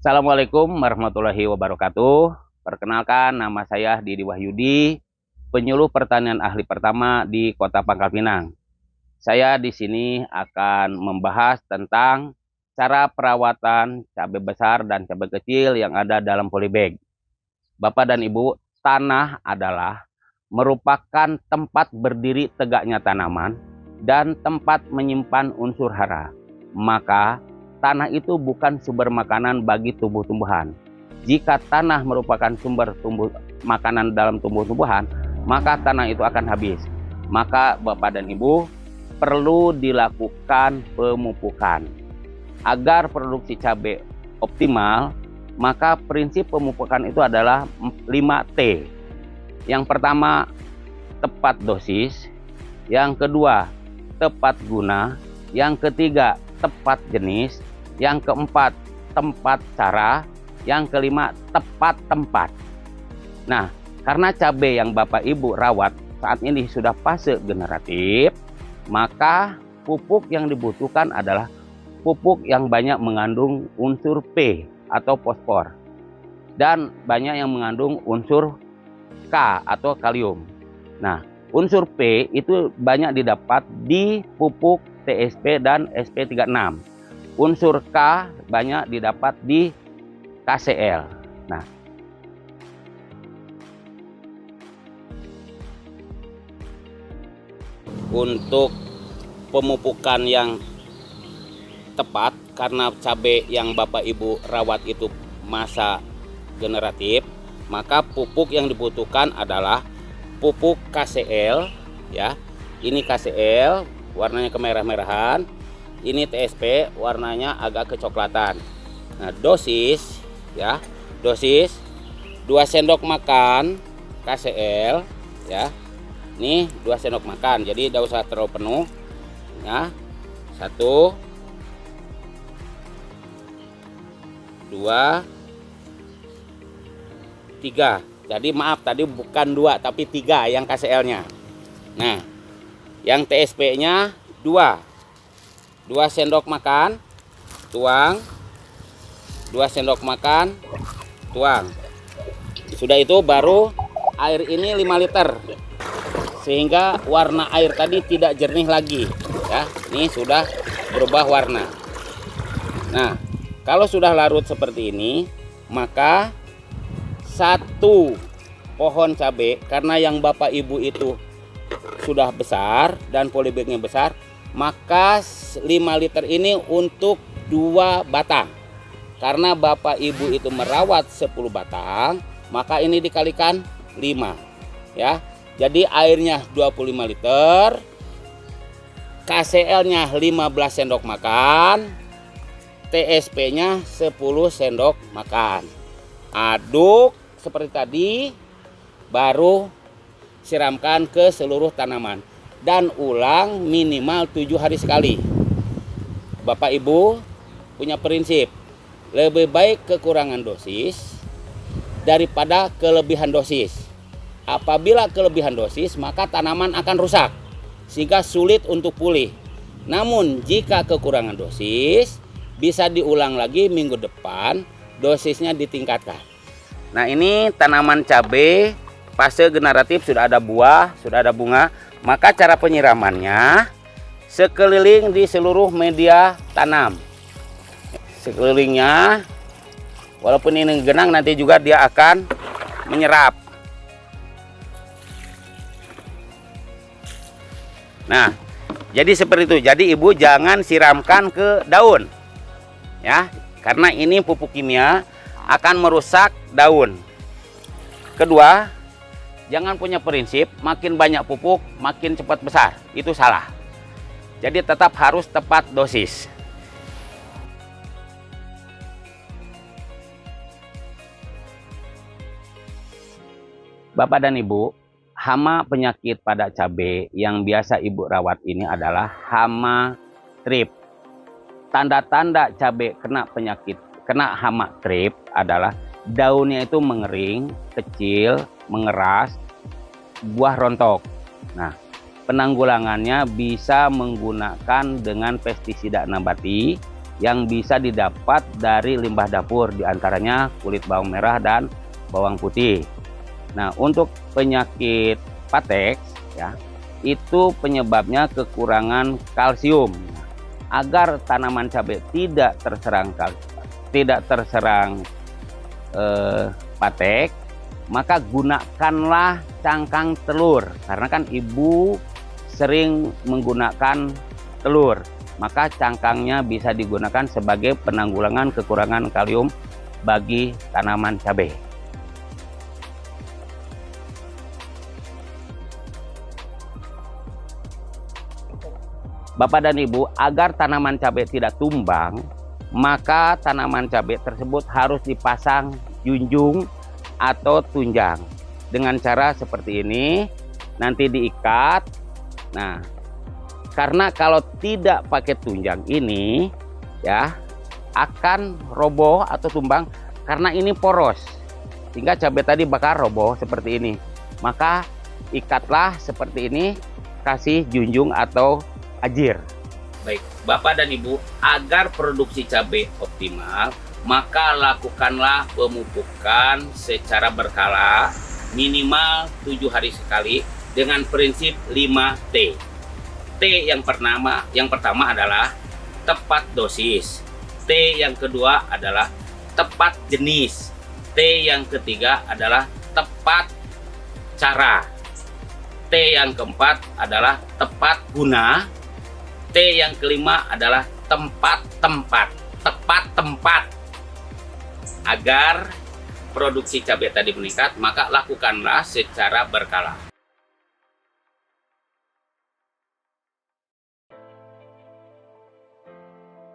Assalamualaikum warahmatullahi wabarakatuh. Perkenalkan, nama saya Didi Wahyudi, penyuluh pertanian ahli pertama di Kota Pangkal Pinang. Saya di sini akan membahas tentang cara perawatan cabai besar dan cabai kecil yang ada dalam polybag. Bapak dan Ibu, tanah adalah merupakan tempat berdiri tegaknya tanaman dan tempat menyimpan unsur hara. Maka tanah itu bukan sumber makanan bagi tumbuh-tumbuhan. Jika tanah merupakan sumber makanan dalam tumbuh-tumbuhan, maka tanah itu akan habis. Maka Bapak dan Ibu perlu dilakukan pemupukan. Agar produksi cabai optimal, maka prinsip pemupukan itu adalah 5T. Yang pertama, tepat dosis. Yang kedua, tepat guna. Yang ketiga, tepat jenis. Yang keempat, tempat cara. Yang kelima, tepat tempat. Nah, karena cabai yang Bapak Ibu rawat saat ini sudah fase generatif, maka pupuk yang dibutuhkan adalah pupuk yang banyak mengandung unsur P atau fosfor dan banyak yang mengandung unsur K atau kalium. Nah, unsur P itu banyak didapat di pupuk TSP dan SP36. Unsur K banyak didapat di KCL. Nah, untuk pemupukan yang tepat, karena cabai yang Bapak Ibu rawat itu masa generatif, maka pupuk yang dibutuhkan adalah pupuk KCL, ya. Ini KCL warnanya kemerah-merahan, ini TSP warnanya agak kecoklatan. Nah, dosis, ya, dosis 2 sendok makan KCL, ya. Ini 2 sendok makan, jadi tidak usah terlalu penuh, ya. 1, 2, 3. Jadi maaf, tadi bukan 2 tapi 3 yang KCL-nya. Nah, yang TSP-nya 2 sendok makan, tuang. 2 sendok makan, tuang. Sudah itu baru air ini 5 liter. Sehingga warna air tadi tidak jernih lagi, ya. Ini sudah berubah warna. Nah, kalau sudah larut seperti ini, maka 1 pohon cabai, karena yang Bapak Ibu itu sudah besar dan polybagnya besar, maka 5 liter ini untuk 2 batang. Karena Bapak Ibu itu merawat 10 batang, maka ini dikalikan 5, ya. Jadi airnya 25 liter, KCL-nya 15 sendok makan, TSP-nya 10 sendok makan. Aduk seperti tadi, baru siramkan ke seluruh tanaman. Dan ulang minimal 7 hari sekali. Bapak Ibu punya prinsip, lebih baik kekurangan dosis daripada kelebihan dosis. Apabila kelebihan dosis, maka tanaman akan rusak sehingga sulit untuk pulih. Namun jika kekurangan dosis, bisa diulang lagi minggu depan, dosisnya ditingkatkan. Nah, ini tanaman cabai fase generatif, sudah ada buah, sudah ada bunga. Maka cara penyiramannya sekeliling di seluruh media tanam. Sekelilingnya, walaupun ini genang, nanti juga dia akan menyerap. Nah, jadi seperti itu. Jadi Ibu jangan siramkan ke daun, ya, karena ini pupuk kimia akan merusak daun. Kedua, jangan punya prinsip makin banyak pupuk makin cepat besar. Itu salah. Jadi tetap harus tepat dosis. Bapak dan Ibu, hama penyakit pada cabai yang biasa Ibu rawat ini adalah hama trip. Tanda-tanda cabai kena hama trip adalah daunnya itu mengering, kecil, mengeras, buah rontok. Nah, penanggulangannya bisa menggunakan dengan pestisida nabati yang bisa didapat dari limbah dapur, diantaranya kulit bawang merah dan bawang putih. Nah, untuk penyakit patex ya, itu penyebabnya kekurangan kalsium. Agar tanaman cabai tidak terserang patex, maka gunakanlah cangkang telur, karena kan ibu sering menggunakan telur, maka cangkangnya bisa digunakan sebagai penanggulangan kekurangan kalium bagi tanaman cabai. Bapak dan Ibu, agar tanaman cabai tidak tumbang, maka tanaman cabai tersebut harus dipasang junjung atau tunjang dengan cara seperti ini, nanti diikat. Nah, karena kalau tidak pakai tunjang ini ya akan roboh atau tumbang, karena ini poros sehingga cabai tadi bakal roboh seperti ini. Maka ikatlah seperti ini, kasih junjung atau ajir. Baik, Bapak dan Ibu, agar produksi cabai optimal, maka lakukanlah pemupukan secara berkala minimal 7 hari sekali dengan prinsip 5T. T yang pertama adalah tepat dosis. T yang kedua adalah tepat jenis. T yang ketiga adalah tepat cara. T yang keempat adalah tepat guna. T yang kelima adalah tepat tempat. Agar produksi cabai tadi meningkat, maka lakukanlah secara berkala.